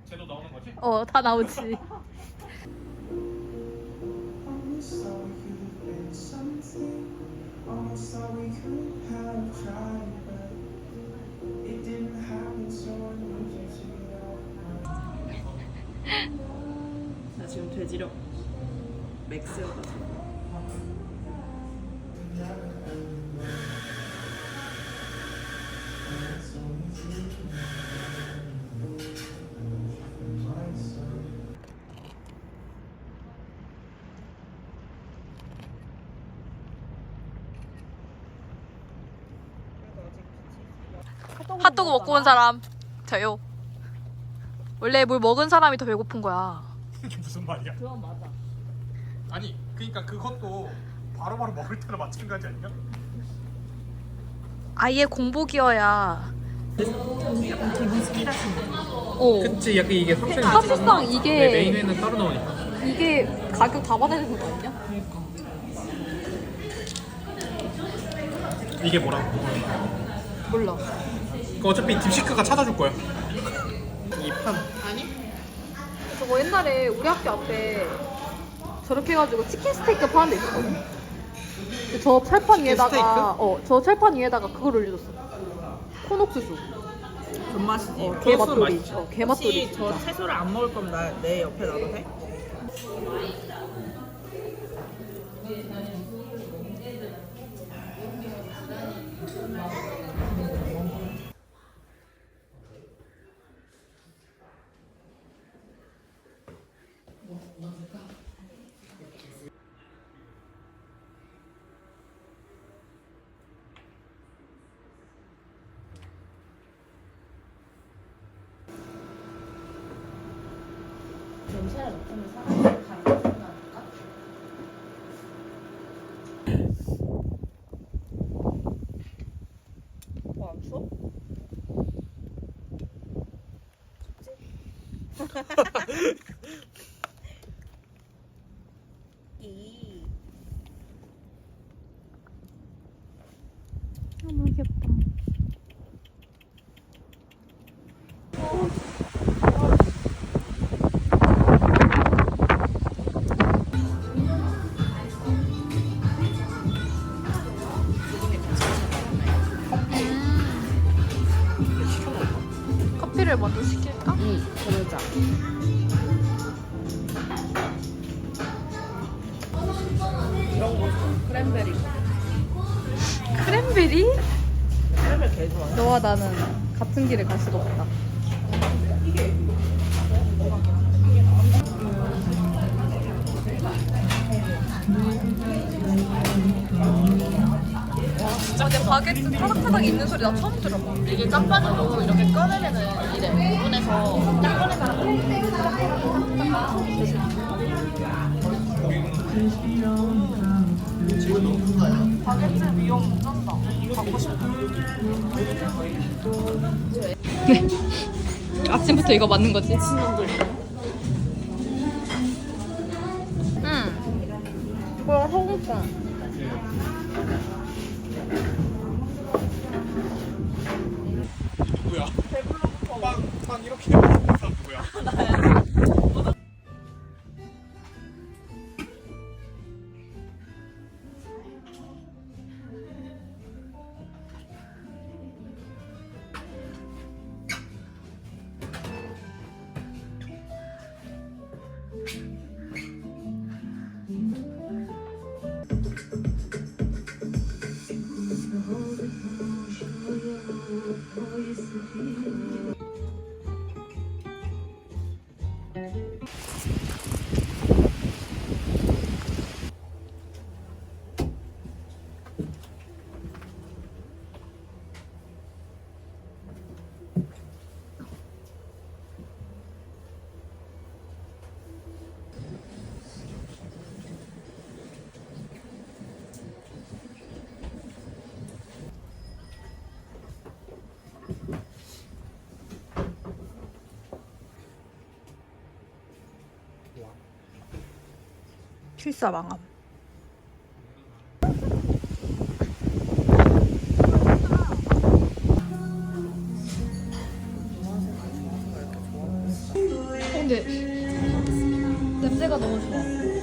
쟤도 나오는 거지? 다 나오지. 나 지금 돼지력 맥스여가지고. 핫도그 먹고 온 사람 저요. 원래 뭘 먹은 사람이 더 배고픈 거야. 이게 무슨 말이야? 그건 맞아. 아니 그러니까 그것도 바로바로 먹을 때랑 마찬가지 아니야? 아예 공복이어야. 기분 스키 같은 거. 그치 약간 이게 상처를 사실상 이게 메인에는 따로 나오니까 이게 가격 다 받아야 되는 거 아니야? 그러니까. 이게 뭐라고? 몰라. 그 어차피 딥시크가 찾아줄 거야 이 판 저거 옛날에 우리 학교 앞에 저렇게 해가지고 치킨 스테이크 파는 데 있었거든? 근데 저 철판 위에다가 저 철판 위에다가 그걸 올려줬어. 콘옥수수. 존맛이지. 게맛돌이. 혹시 게맛돌이. 저 채소를 안 먹을 거면 내 옆에 놔도 돼? 냄새를 맡으면 사람이 갈라진다니까? 안 추워? 춥지? 너무 귀엽다. 커피를 먼저 시킬까? 응, 그러자. 이런 거 크랜베리. 크랜베리? 크랜베리 개 좋아해. 너와 나는 같은 길을 갈 수가 없다. 근데 바게트 타닥타닥 있는 소리 나 처음 들어봐. 이게 깜빡이로 이렇게 꺼내면은 이래. 오븐에서 딱 꺼내면 바게트 위험 쩐다. 갖고 싶다. 아침부터 이거 맞는 거지? 미친놈들. 응. 이거 소금빵. 누구야? 빵 이렇게 먹는 사람 누구야? 필사망함. 근데 냄새가 너무 좋아.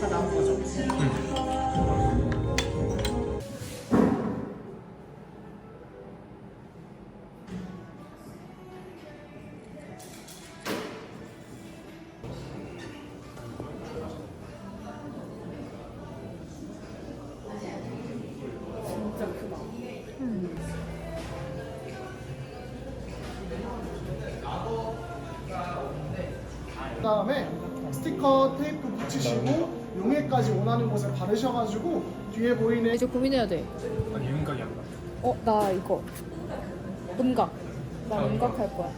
다 나온 거죠? 진짜 크다. 그다음에 스티커 테이프 붙이시고 용해까지 원하는 곳에 바르셔가지고 뒤에 보이는 이제 고민해야 돼. 아니 윤곽이 안 나. 나 이거 음각. 나 음각 할 거야.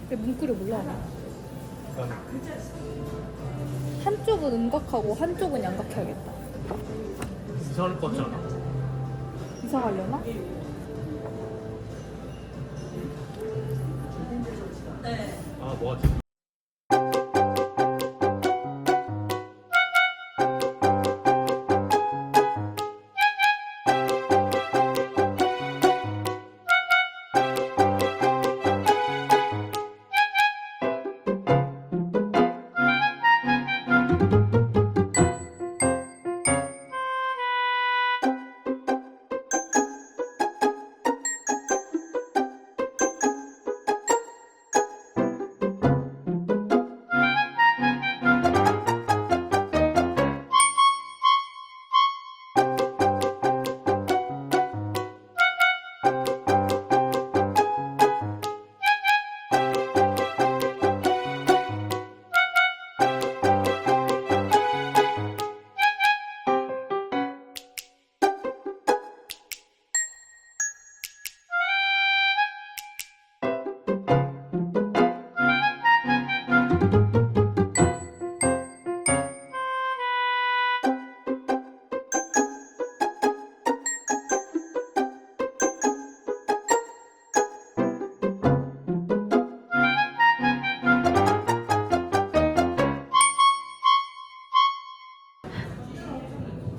근데 문구를 몰라. 나는 한쪽은 음각하고 한쪽은 양각해야겠다. 이상할 것 같지 않아? 이상하려나? 아 뭐하지?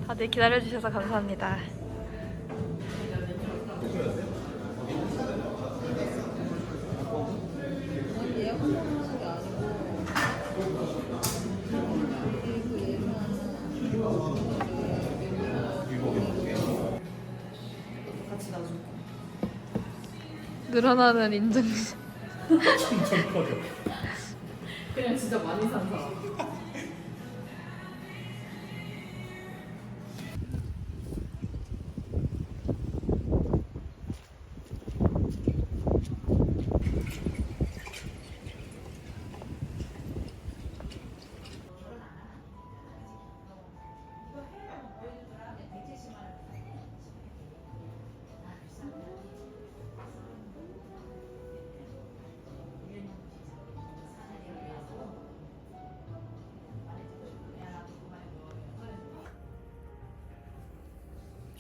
다들 기다려주셔서 감사합니다. 늘어나는 인증샷. 점점 커져. 그냥 진짜 많이 산 사람.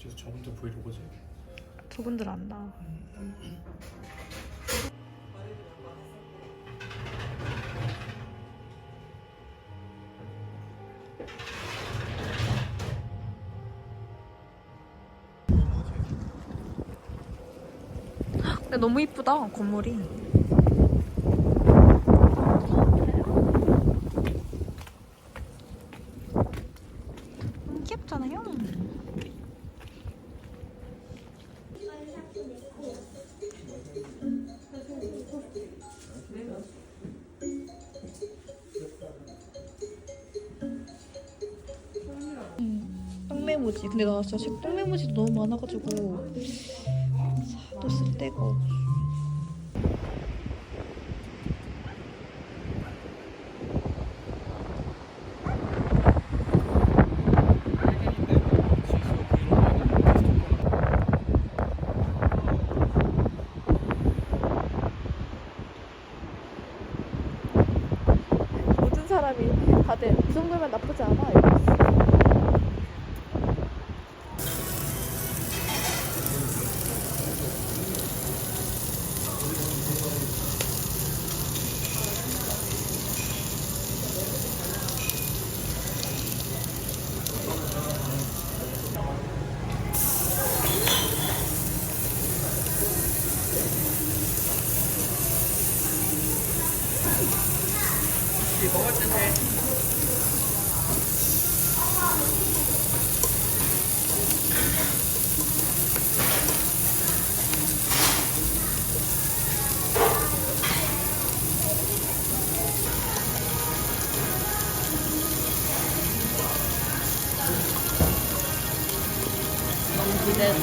진짜 저분들 브이로그지? 저분들 안다. 근데 너무 이쁘다 건물이. 귀엽잖아요. 똥메모지. 근데 나 진짜 똥메모지도 너무 많아가지고 사도 쓸 데가 없어. 모든 사람이 다들 이 정도면 나쁘지 않아. 이러고. 먹을 때 돼. 너무 기대돼.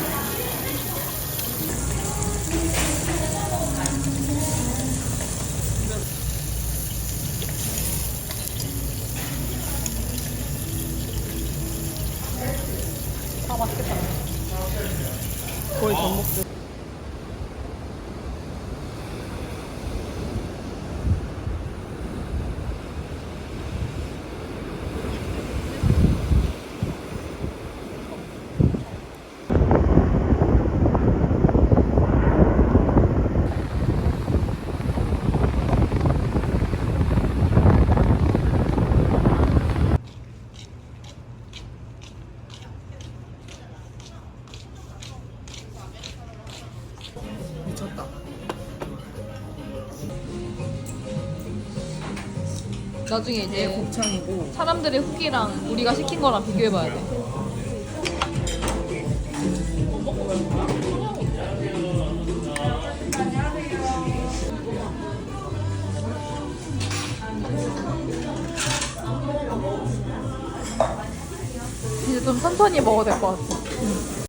아 맛있겠다. 거의 전복도. 미쳤다. 나중에 이제 곱창이고. 사람들의 후기랑 우리가 시킨 거랑 비교해봐야 돼. 이제 좀 천천히 먹어야 될 것 같아.